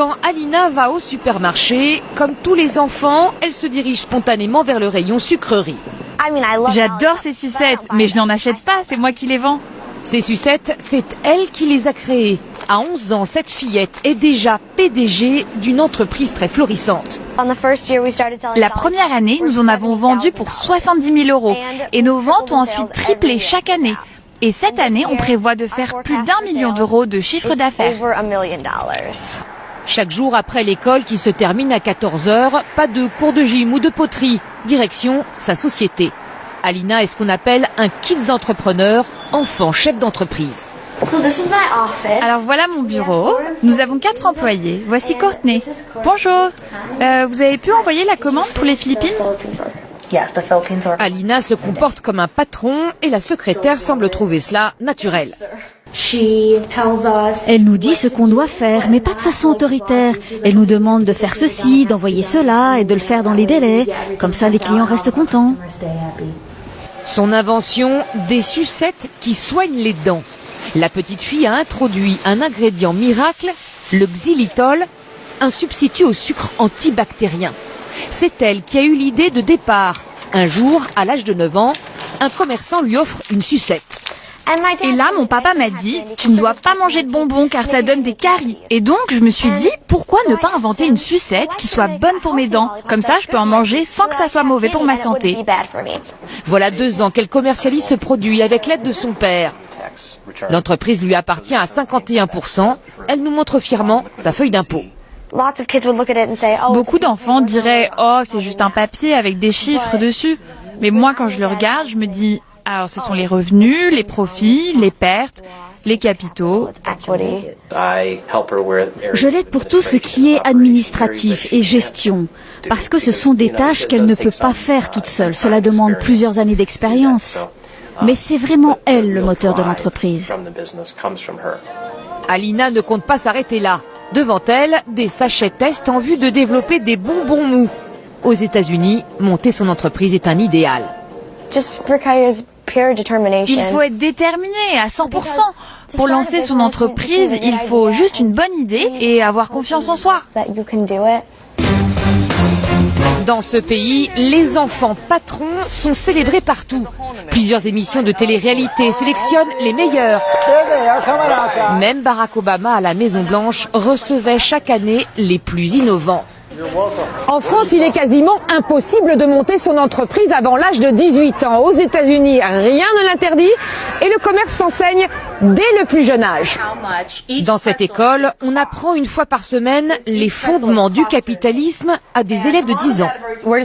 Quand Alina va au supermarché, comme tous les enfants, elle se dirige spontanément vers le rayon sucreries. J'adore ces sucettes, mais je n'en achète pas, c'est moi qui les vends. Ces sucettes, c'est elle qui les a créées. À 11 ans, cette fillette est déjà PDG d'une entreprise très florissante. La première année, nous en avons vendu pour 70 000 € et nos ventes ont ensuite triplé chaque année. Et cette année, on prévoit de faire plus d'1 million d'euros de chiffre d'affaires. Chaque jour après l'école qui se termine à 14 h, pas de cours de gym ou de poterie. Direction sa société. Alina est ce qu'on appelle un kids entrepreneur, enfant chef d'entreprise. Alors voilà mon bureau. Nous avons 4 employés. Voici Courtney. Bonjour. Vous avez pu envoyer la commande pour les Philippines ? Alina se comporte comme un patron et la secrétaire semble trouver cela naturel. Elle nous dit ce qu'on doit faire, mais pas de façon autoritaire. Elle nous demande de faire ceci, d'envoyer cela et de le faire dans les délais. Comme ça, les clients restent contents. Son invention, des sucettes qui soignent les dents. La petite fille a introduit un ingrédient miracle, le xylitol, un substitut au sucre antibactérien. C'est elle qui a eu l'idée de départ. Un jour, à l'âge de 9 ans, un commerçant lui offre une sucette. Et là, mon papa m'a dit, tu ne dois pas manger de bonbons car ça donne des caries. Et donc, je me suis dit, pourquoi ne pas inventer une sucette qui soit bonne pour mes dents? Comme ça, je peux en manger sans que ça soit mauvais pour ma santé. Voilà 2 ans qu'elle commercialise ce produit avec l'aide de son père. L'entreprise lui appartient à 51%. Elle nous montre fièrement sa feuille d'impôt. Beaucoup d'enfants diraient, oh, c'est juste un papier avec des chiffres dessus. Mais moi, quand je le regarde, je me dis, alors ce sont les revenus, les profits, les pertes, les capitaux. Je l'aide pour tout ce qui est administratif et gestion, parce que ce sont des tâches qu'elle ne peut pas faire toute seule. Cela demande plusieurs années d'expérience. Mais c'est vraiment elle le moteur de l'entreprise. Alina ne compte pas s'arrêter là. Devant elle, des sachets tests en vue de développer des bonbons mous. Aux États-Unis, monter son entreprise est un idéal. Il faut être déterminé à 100%. Pour lancer son entreprise, il faut juste une bonne idée et avoir confiance en soi. Dans ce pays, les enfants patrons sont célébrés partout. Plusieurs émissions de télé-réalité sélectionnent les meilleurs. Même Barack Obama à la Maison-Blanche recevait chaque année les plus innovants. En France, il est quasiment impossible de monter son entreprise avant l'âge de 18 ans. Aux États-Unis, rien ne l'interdit et le commerce s'enseigne dès le plus jeune âge. Dans cette école, on apprend une fois par semaine les fondements du capitalisme à des élèves de 10 ans. Où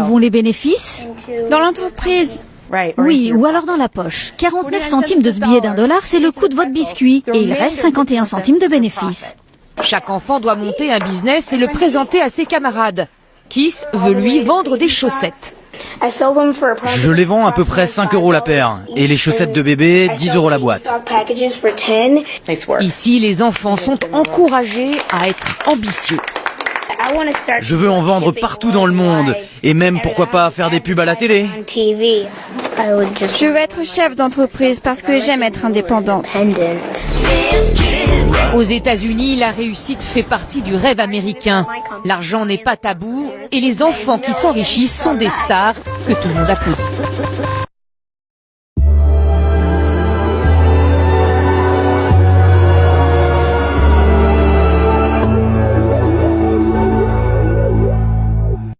vont les bénéfices? Dans l'entreprise. Oui, ou alors dans la poche. 49 centimes de ce billet d'$1, c'est le coût de votre biscuit. Et il reste 51 centimes de bénéfices. Chaque enfant doit monter un business et le présenter à ses camarades. Kiss veut lui vendre des chaussettes. Je les vends à peu près 5 € la paire. Et les chaussettes de bébé, 10 € la boîte. Ici, les enfants sont encouragés à être ambitieux. Je veux en vendre partout dans le monde. Et même, pourquoi pas, faire des pubs à la télé. Je veux être chef d'entreprise parce que j'aime être indépendante. Aux États-Unis, la réussite fait partie du rêve américain. L'argent n'est pas tabou et les enfants qui s'enrichissent sont des stars que tout le monde applaudit.